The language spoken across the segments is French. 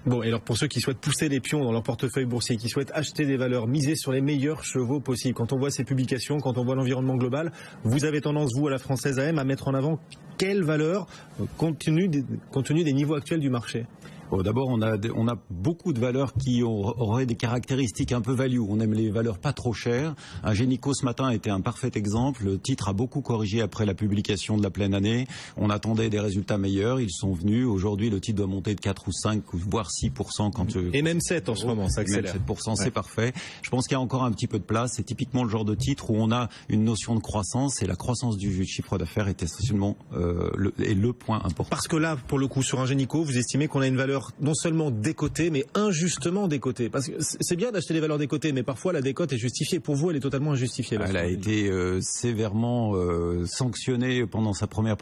Bon, et alors pour ceux qui souhaitent pousser les pions dans leur portefeuille boursier, qui souhaitent acheter des valeurs, miser sur les meilleurs chevaux possibles, quand on voit ces publications, quand on voit l'environnement global, vous avez tendance, vous, à la Française AM, à mettre en avant quelles valeurs, compte tenu des niveaux actuels du marché? Bon, d'abord, on a beaucoup de valeurs qui auraient des caractéristiques un peu value. On aime les valeurs pas trop chères. Ingenico ce matin était un parfait exemple. Le titre a beaucoup corrigé après la publication de la pleine année. On attendait des résultats meilleurs. Ils sont venus. Aujourd'hui, le titre doit monter de 4 ou 5, voire 6% quand... Et même 7 en ce moment, ça accélère. Même 7%, c'est parfait. Je pense qu'il y a encore un petit peu de place. C'est typiquement le genre de titre où on a une notion de croissance, et la croissance du chiffre d'affaires est essentiellement le point important. Parce que là, pour le coup, sur Ingenico, vous estimez qu'on a une valeur non seulement décotée, mais injustement décotée. Parce que c'est bien d'acheter des valeurs décotées, mais parfois la décote est justifiée. Pour vous, elle est totalement injustifiée. Elle a été sévèrement sanctionnée pendant sa première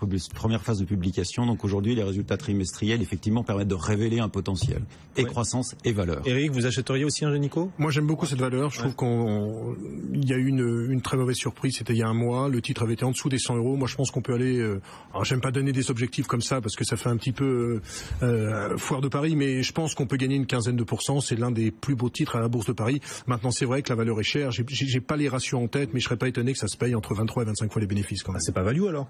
phase de publication. Donc aujourd'hui, les résultats trimestriels, effectivement, permettent de révéler un potentiel. Et croissance et valeur. Eric, vous achèteriez aussi Ingenico? Moi, j'aime beaucoup cette valeur. Je trouve qu'il y a eu une très mauvaise surprise. C'était il y a un mois. Le titre avait été en dessous des 100 €. Moi, je pense qu'on peut aller... alors, j'aime pas donner des objectifs comme ça parce que ça fait un petit peu foire de Paris, mais je pense qu'on peut gagner une quinzaine de %. C'est l'un des plus beaux titres à la Bourse de Paris. Maintenant, c'est vrai que la valeur est chère. J'ai pas les ratios en tête, mais je serais pas étonné que ça se paye entre 23 et 25 fois les bénéfices quand même. C'est pas value alors?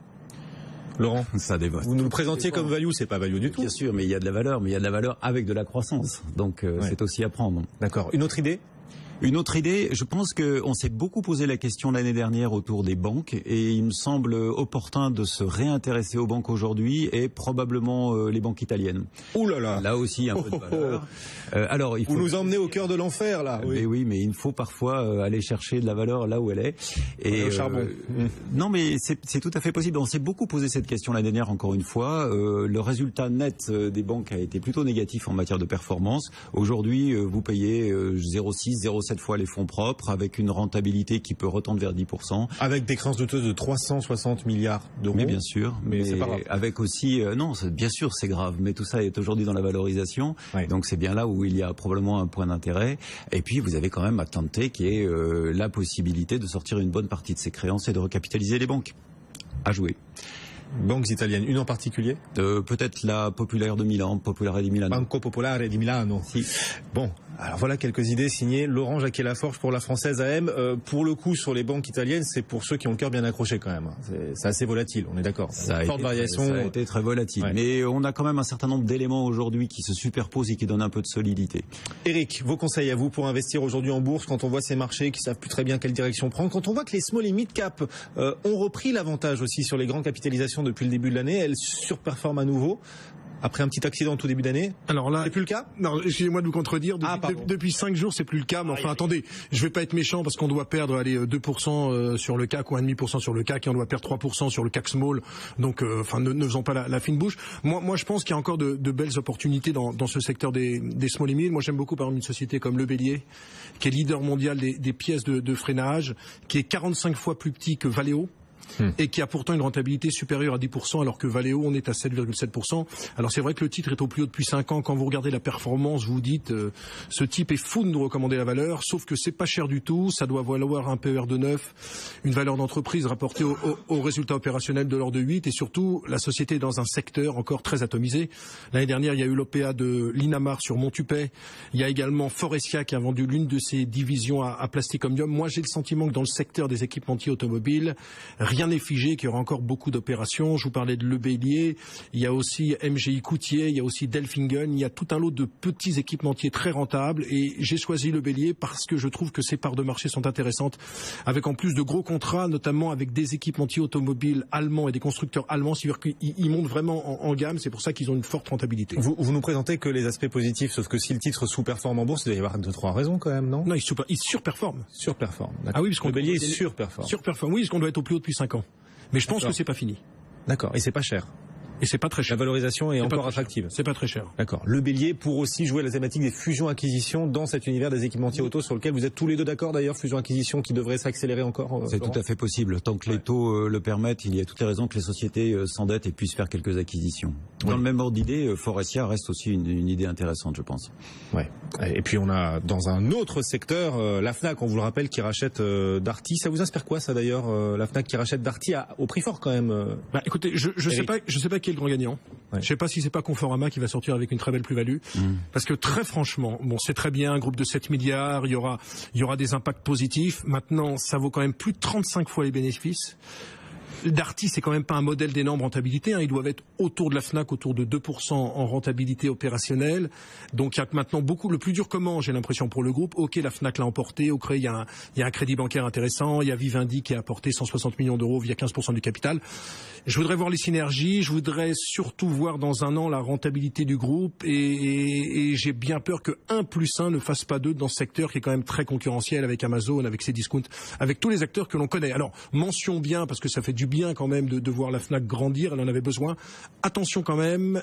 Laurent, ça dévote. Vous nous le présentiez comme value, c'est pas value du tout. Bien sûr, mais il y a de la valeur, avec de la croissance. Donc c'est aussi à prendre. D'accord. Une autre idée? Une autre idée, je pense qu'on s'est beaucoup posé la question l'année dernière autour des banques, et il me semble opportun de se réintéresser aux banques aujourd'hui, et probablement les banques italiennes. Ouh là là. Là aussi un peu de valeur. Alors, vous nous emmenez au cœur de l'enfer là. Oui, mais il faut parfois aller chercher de la valeur là où elle est. Et le charbon. Non, mais c'est tout à fait possible. On s'est beaucoup posé cette question l'année dernière, encore une fois. Le résultat net des banques a été plutôt négatif en matière de performance. Aujourd'hui, vous payez 0,6, 0,7 fois les fonds propres, avec une rentabilité qui peut retendre vers 10%. Avec des créances douteuses de 360 milliards d'euros. Mais bien sûr, mais c'est pas grave. Avec aussi, non, bien sûr c'est grave, mais tout ça est aujourd'hui dans la valorisation, donc c'est bien là où il y a probablement un point d'intérêt. Et puis vous avez quand même Attente qui est la possibilité de sortir une bonne partie de ses créances et de recapitaliser les banques. À jouer. Banques italiennes, une en particulier? Peut-être la Popolare de Milan, Popolare di Milano. Banco Popolare di Milano. Si. Bon, alors voilà quelques idées signées Laurent Jacquier-Laforge pour la Française AM. Pour le coup, sur les banques italiennes, c'est pour ceux qui ont le cœur bien accroché quand même. C'est assez volatile, on est d'accord. Ça a été très volatile. Ouais. Mais on a quand même un certain nombre d'éléments aujourd'hui qui se superposent et qui donnent un peu de solidité. Eric, vos conseils à vous pour investir aujourd'hui en bourse quand on voit ces marchés qui savent plus très bien quelle direction prendre, quand on voit que les small et mid cap ont repris l'avantage aussi sur les grandes capitalisations depuis le début de l'année, elles surperforment à nouveau. Après un petit accident tout début d'année. Alors là, c'est plus le cas? Non, excusez-moi de vous contredire. Depuis 5 jours, c'est plus le cas. Mais enfin, attendez, je vais pas être méchant parce qu'on doit perdre 2% sur le CAC ou 1,5% sur le CAC et on doit perdre 3% sur le CAC Small. Donc, ne faisons pas la fine bouche. Moi, je pense qu'il y a encore de belles opportunités dans ce secteur des small et mid. Moi, j'aime beaucoup par exemple une société comme Le Bélier, qui est leader mondial des pièces de freinage, qui est 45 fois plus petit que Valeo. Et qui a pourtant une rentabilité supérieure à 10%, alors que Valeo, on est à 7,7%. Alors c'est vrai que le titre est au plus haut depuis 5 ans. Quand vous regardez la performance, vous dites ce type est fou de nous recommander la valeur, sauf que c'est pas cher du tout, ça doit valoir un PER de 9, une valeur d'entreprise rapportée au résultat opérationnel de l'ordre de 8, et surtout la société est dans un secteur encore très atomisé. L'année dernière, il y a eu l'OPA de Linamar sur Montupet, il y a également Forestia qui a vendu l'une de ses divisions à Plastic Omnium. Moi j'ai le sentiment que dans le secteur des équipementiers automobiles, rien n'est figé, qu'il y aura encore beaucoup d'opérations. Je vous parlais de Le Bélier, il y a aussi MGI Coutier, il y a aussi Delfingen, il y a tout un lot de petits équipementiers très rentables, et j'ai choisi Le Bélier parce que je trouve que ces parts de marché sont intéressantes, avec en plus de gros contrats, notamment avec des équipementiers automobiles allemands et des constructeurs allemands, c'est-à-dire qu'ils montent vraiment en gamme, c'est pour ça qu'ils ont une forte rentabilité. Vous nous présentez que les aspects positifs, sauf que si le titre sous-performe en bourse, il doit y avoir 2-3 raisons quand même, non? Non, il surperforme. Surperforme. Ah oui, parce Le Bélier surperforme. Surperforme, oui, parce qu'on doit être au plus haut depuis 5 ans. Mais je pense que c'est pas fini. D'accord. Et c'est pas cher. Et c'est pas très cher. La valorisation est encore attractive. C'est pas très cher. D'accord. Le Bélier pour aussi jouer la thématique des fusions-acquisitions dans cet univers des équipementiers auto sur lequel vous êtes tous les deux d'accord d'ailleurs, fusions-acquisitions qui devraient s'accélérer encore. C'est tout à fait possible. Tant que les taux le permettent, il y a toutes les raisons que les sociétés s'endettent et puissent faire quelques acquisitions. Dans le même ordre d'idée, Forestia reste aussi une idée intéressante, je pense. Ouais. Et puis on a dans un autre secteur la Fnac, on vous le rappelle, qui rachète Darty. Ça vous inspire quoi ça d'ailleurs, la Fnac qui rachète Darty au prix fort quand même? Écoutez, je sais pas qui est le grand gagnant. Je ne sais pas si c'est pas Conforama qui va sortir avec une très belle plus-value, parce que très franchement, bon, c'est très bien, un groupe de 7 milliards, il y aura des impacts positifs. Maintenant, ça vaut quand même plus de 35 fois les bénéfices. Darty, c'est quand même pas un modèle d'énorme rentabilité. Ils doivent être autour de la Fnac, autour de 2% en rentabilité opérationnelle. Donc il y a maintenant beaucoup. Le plus dur comment, j'ai l'impression pour le groupe. Ok, la Fnac l'a emporté. Ok, il y a un crédit bancaire intéressant. Il y a Vivendi qui a apporté 160 millions d'euros via 15% du capital. Je voudrais voir les synergies. Je voudrais surtout voir dans un an la rentabilité du groupe. Et j'ai bien peur que 1+1 ne fasse pas 2 dans ce secteur qui est quand même très concurrentiel avec Amazon, avec ses discounts, avec tous les acteurs que l'on connaît. Alors mention bien parce que ça fait du bien quand même de voir la Fnac grandir, elle en avait besoin. Attention quand même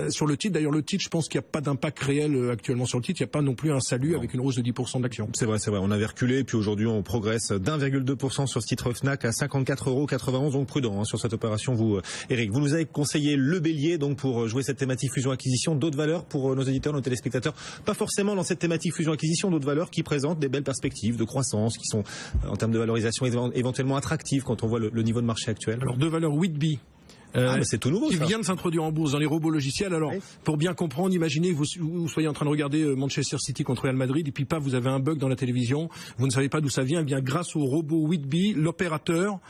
sur le titre. D'ailleurs le titre, je pense qu'il n'y a pas d'impact réel actuellement sur le titre. Il n'y a pas non plus un salut avec une hausse de 10% de l'action. C'est vrai. On avait reculé, puis aujourd'hui on progresse d'1,2% sur ce titre Fnac à 54,91 €. Donc prudent sur cette opération. Vous, Eric, vous nous avez conseillé le bélier donc pour jouer cette thématique fusion-acquisition. D'autres valeurs pour nos auditeurs, nos téléspectateurs, pas forcément dans cette thématique fusion-acquisition, d'autres valeurs qui présentent des belles perspectives de croissance, qui sont en termes de valorisation éventuellement attractives quand on voit le niveau de marché actuel. Alors deux valeurs Whitby. Mais c'est tout nouveau, qui vient de s'introduire en bourse dans les robots logiciels. Alors, pour bien comprendre, imaginez que vous soyez en train de regarder Manchester City contre Real Madrid et puis vous avez un bug dans la télévision, vous ne savez pas d'où ça vient. Eh bien, grâce au robot Whitby, l'opérateur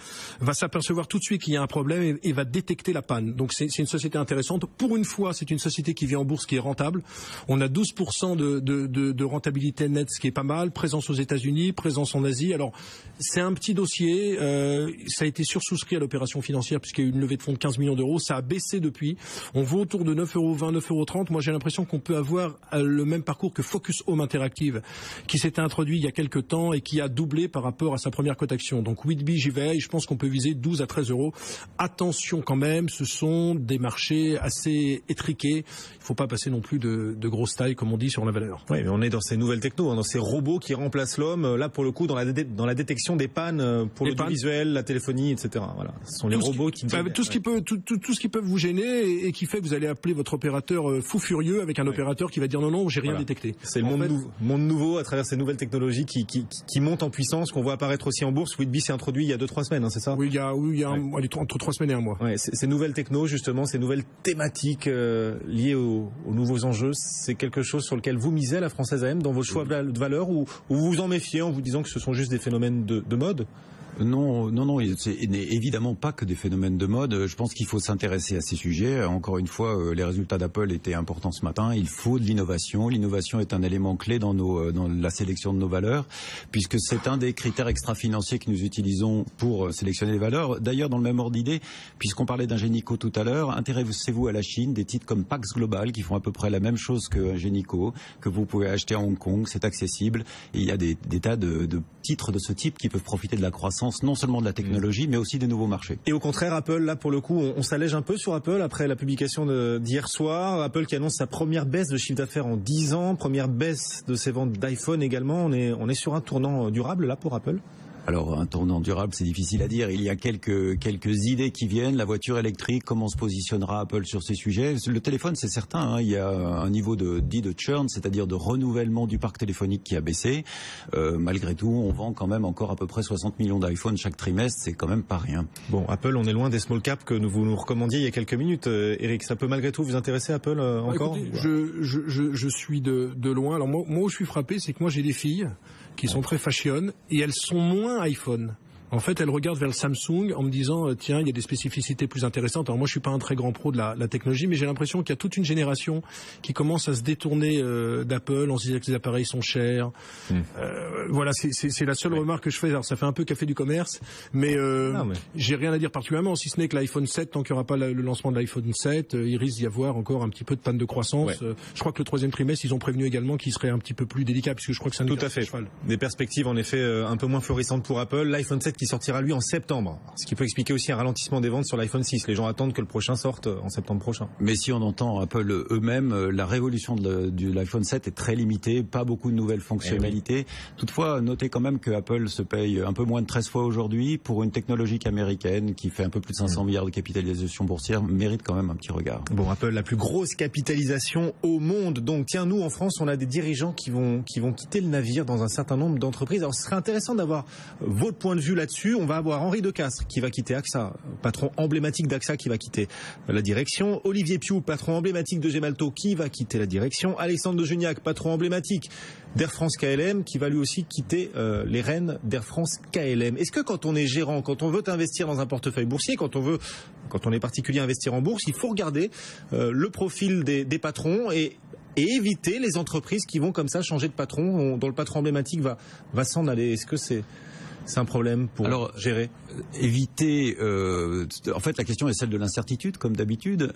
va s'apercevoir tout de suite qu'il y a un problème et va détecter la panne. Donc, c'est une société intéressante. Pour une fois, c'est une société qui vient en bourse, qui est rentable. On a 12% de rentabilité nette, ce qui est pas mal. Présence aux États-Unis, présence en Asie. Alors, c'est un petit dossier. Ça a été sursouscrit à l'opération financière puisqu'il y a eu une levée de fonds de 15 millions d'euros, ça a baissé depuis. On vaut autour de 9,20 €, 9,30 €. Moi, j'ai l'impression qu'on peut avoir le même parcours que Focus Home Interactive, qui s'était introduit il y a quelques temps et qui a doublé par rapport à sa première cotation. Donc, Whitby, j'y vais. Je pense qu'on peut viser 12 à 13 €. Attention quand même, ce sont des marchés assez étriqués. Il ne faut pas passer non plus de grosse taille, comme on dit, sur la valeur. Oui, mais on est dans ces nouvelles technos, dans ces robots qui remplacent l'homme. Là, pour le coup, dans la détection des pannes pour l'audiovisuel, la téléphonie, etc. Voilà, ce sont les robots qui tout ce qui peut vous gêner et qui fait que vous allez appeler votre opérateur fou furieux avec un opérateur qui va dire non, j'ai rien détecté. C'est le monde nouveau à travers ces nouvelles technologies qui montent en puissance, qu'on voit apparaître aussi en bourse. Whitby s'est introduit il y a 2-3 semaines, c'est ça? Oui, il y a entre 3 semaines et 1 mois. Ouais, ces nouvelles technos, justement, ces nouvelles thématiques liées aux nouveaux enjeux, c'est quelque chose sur lequel vous misez à la Française AM dans vos choix de valeur ou vous vous en méfiez en vous disant que ce sont juste des phénomènes de mode? Non, c'est évidemment pas que des phénomènes de mode. Je pense qu'il faut s'intéresser à ces sujets. Encore une fois, les résultats d'Apple étaient importants ce matin. Il faut de l'innovation. L'innovation est un élément clé dans la sélection de nos valeurs, puisque c'est un des critères extra-financiers que nous utilisons pour sélectionner les valeurs. D'ailleurs, dans le même ordre d'idée, puisqu'on parlait d'Ingenico tout à l'heure, intéressez-vous à la Chine, des titres comme Pax Global qui font à peu près la même chose que Ingenico, que vous pouvez acheter à Hong Kong, c'est accessible. Et il y a des tas de titres de ce type qui peuvent profiter de la croissance non seulement de la technologie, mais aussi des nouveaux marchés. Et au contraire, Apple, là, pour le coup, on s'allège un peu sur Apple après la publication d'hier soir. Apple qui annonce sa première baisse de chiffre d'affaires en 10 ans, première baisse de ses ventes d'iPhone également. On est sur un tournant durable, là, pour Apple? Alors, un tournant durable, c'est difficile à dire. Il y a quelques idées qui viennent. La voiture électrique, comment se positionnera Apple sur ces sujets? Le téléphone, c'est certain. Il y a un niveau dit de churn, c'est-à-dire de renouvellement du parc téléphonique qui a baissé. Malgré tout, on vend quand même encore à peu près 60 millions d'iPhone chaque trimestre. C'est quand même pas rien. Bon, Apple, on est loin des small caps que vous nous recommandiez il y a quelques minutes. Eric, ça peut malgré tout vous intéresser, Apple, encore? Écoutez, je suis de loin. Alors moi où je suis frappé, c'est que moi j'ai des filles qui sont très fashion et elles sont moins iPhone. En fait, elles regardent vers le Samsung en me disant tiens, il y a des spécificités plus intéressantes. Alors moi, je suis pas un très grand pro de la technologie, mais j'ai l'impression qu'il y a toute une génération qui commence à se détourner d'Apple en se disant que les appareils sont chers. Voilà, c'est la seule remarque que je fais. Alors ça fait un peu café du commerce, mais j'ai rien à dire particulièrement, si ce n'est que l'iPhone 7, tant qu'il n'y aura pas le lancement de l'iPhone 7, il risque d'y avoir encore un petit peu de panne de croissance. Je crois que le 3e trimestre, ils ont prévenu également qu'il serait un petit peu plus délicat, puisque je crois que c'est un tout à fait cheval. Des perspectives en effet un peu moins florissantes pour Apple. L'iPhone 7 qui sortira lui en septembre, ce qui peut expliquer aussi un ralentissement des ventes sur l'iPhone 6. Les gens attendent que le prochain sorte en septembre prochain. Mais si on entend Apple eux-mêmes, la révolution de l'iPhone 7 est très limitée, pas beaucoup de nouvelles fonctionnalités. Toutefois, notez quand même que Apple se paye un peu moins de 13 fois aujourd'hui pour une technologie américaine qui fait un peu plus de 500 milliards de capitalisation boursière, mérite quand même un petit regard. Bon, Apple, la plus grosse capitalisation au monde. Donc, tiens, nous en France, on a des dirigeants qui vont quitter le navire dans un certain nombre d'entreprises. Alors, ce serait intéressant d'avoir votre point de vue là là-dessus, on va avoir Henri Decastres qui va quitter AXA, patron emblématique d'AXA qui va quitter la direction. Olivier Piou, patron emblématique de Gemalto, qui va quitter la direction. Alexandre de Juniac, patron emblématique d'Air France KLM, qui va lui aussi quitter les rênes d'Air France KLM. Est-ce que quand on est gérant, quand on veut investir dans un portefeuille boursier, quand on est particulier à investir en bourse, il faut regarder le profil des patrons et éviter les entreprises qui vont comme ça changer de patron, dont le patron emblématique va s'en aller. Est-ce que c'est un problème pour gérer? Éviter, en fait la question est celle de l'incertitude comme d'habitude.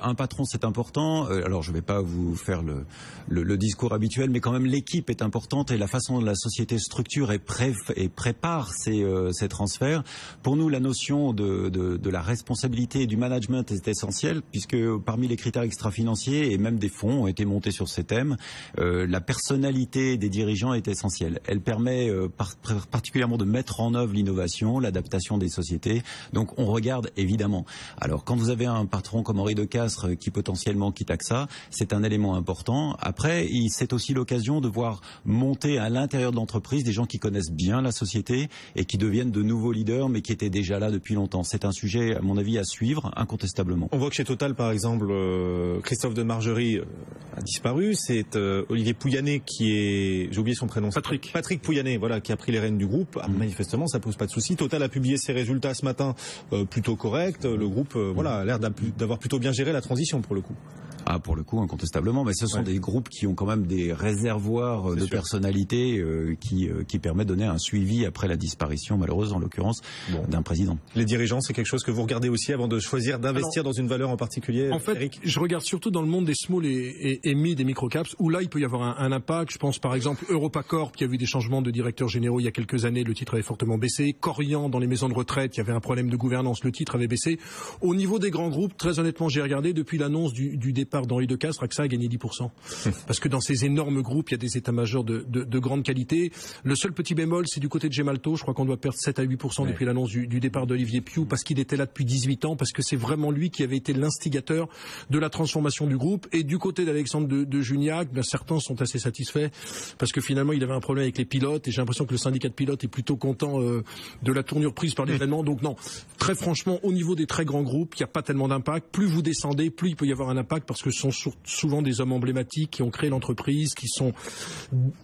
Un patron c'est important, alors je ne vais pas vous faire le discours habituel, mais quand même l'équipe est importante et la façon dont la société structure et prépare ces transferts. Pour nous la notion de la responsabilité et du management est essentielle, puisque parmi les critères extra-financiers et même des fonds ont été montés sur ces thèmes, la personnalité des dirigeants est essentielle. Elle permet particulièrement de mettre en œuvre l'innovation, l'adaptation des sociétés. Donc on regarde évidemment. Alors quand vous avez un patron comme Henri Decastres qui potentiellement quitte AXA, c'est un élément important. Après, c'est aussi l'occasion de voir monter à l'intérieur de l'entreprise des gens qui connaissent bien la société et qui deviennent de nouveaux leaders mais qui étaient déjà là depuis longtemps. C'est un sujet, à mon avis, à suivre incontestablement. On voit que chez Total, par exemple, Christophe de Margerie a disparu. C'est Olivier Pouyanné qui est... J'ai oublié son prénom. Patrick Pouyanné, voilà, qui a pris les rênes du groupe. Manifestement, ça pose pas de souci. Total a publié ses résultats ce matin plutôt corrects. Le groupe a l'air d'avoir plutôt bien géré la transition pour le coup. Ah, pour le coup, incontestablement, mais ce sont des groupes qui ont quand même des réservoirs de personnalité qui permettent de donner un suivi après la disparition malheureuse, en l'occurrence, d'un président. Les dirigeants, c'est quelque chose que vous regardez aussi avant de choisir d'investir dans une valeur en particulier? En fait, Eric, je regarde surtout dans le monde des small et mid et microcaps, où là, il peut y avoir un impact. Je pense par exemple EuropaCorp, qui a vu des changements de directeurs généraux il y a quelques années, le titre avait fortement baissé. Corian, dans les maisons de retraite, il y avait un problème de gouvernance, le titre avait baissé. Au niveau des grands groupes, très honnêtement, j'ai regardé depuis l'annonce du départ d'Henri Decastres, AXA a gagné 10%. Parce que dans ces énormes groupes, il y a des états-majors de grande qualité. Le seul petit bémol, c'est du côté de Gemalto. Je crois qu'on doit perdre 7 à 8% depuis l'annonce du départ d'Olivier Piou, parce qu'il était là depuis 18 ans, parce que c'est vraiment lui qui avait été l'instigateur de la transformation du groupe. Et du côté d'Alexandre de Juniac, certains sont assez satisfaits, parce que finalement, il avait un problème avec les pilotes, et j'ai l'impression que le syndicat de pilotes est plutôt content de la tournure prise par l'événement. Donc non, très franchement, au niveau des très grands groupes, il n'y a pas tellement d'impact. Plus vous descendez, plus il peut y avoir un impact, parce que ce sont souvent des hommes emblématiques qui ont créé l'entreprise, qui sont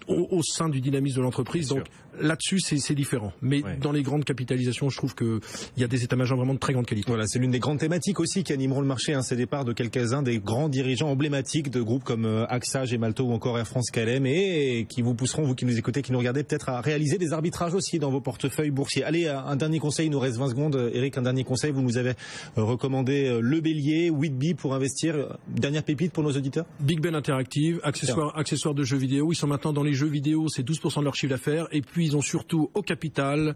au sein du dynamisme de l'entreprise. Donc là-dessus, c'est différent. Mais dans les grandes capitalisations, je trouve qu'il y a des états-majors vraiment de très grande qualité. Voilà, c'est l'une des grandes thématiques aussi qui animeront le marché, ces départs de quelques-uns des grands dirigeants emblématiques de groupes comme AXA, Gemalto ou encore Air France KLM, et qui vous pousseront, vous qui nous écoutez, qui nous regardez, peut-être à réaliser des arbitrages aussi dans vos portefeuilles boursiers. Allez, un dernier conseil, il nous reste 20 secondes. Eric, un dernier conseil, vous nous avez recommandé le bélier, Whitby pour investir. Dernière pépite pour nos auditeurs? Big Ben Interactive, accessoires de jeux vidéo. Ils sont maintenant dans les jeux vidéo, c'est 12% de leur chiffre d'affaires. Et puis ils ont surtout au capital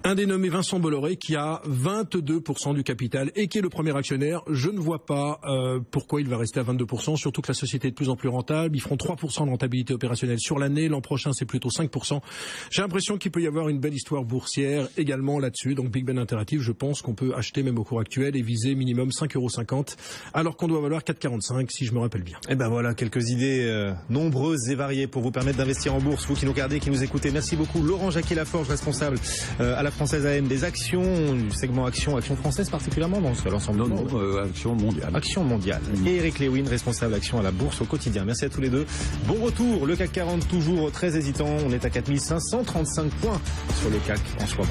un dénommé Vincent Bolloré qui a 22% du capital et qui est le premier actionnaire. Je ne vois pas pourquoi il va rester à 22%, surtout que la société est de plus en plus rentable. Ils feront 3% de rentabilité opérationnelle sur l'année. L'an prochain, c'est plutôt 5%. J'ai l'impression qu'il peut y avoir une belle histoire boursière également là-dessus. Donc Big Ben Interactive, je pense qu'on peut acheter même au cours actuel et viser minimum 5,50 €, alors qu'on doit valoir 4,45 si je me rappelle bien. Et ben voilà, quelques idées nombreuses et variées pour vous permettre d'investir en bourse. Vous qui nous regardez, qui nous écoutez, merci beaucoup. Laurent Jacquier-Laforge, responsable à la Française AM des actions, du segment action française particulièrement, dans l'ensemble. Action mondiale. Action mondiale. Et Eric Lewin, responsable action à la bourse au quotidien. Merci à tous les deux. Bon retour. Le CAC 40 toujours très hésitant. On est à 4535 points sur le CAC en ce moment.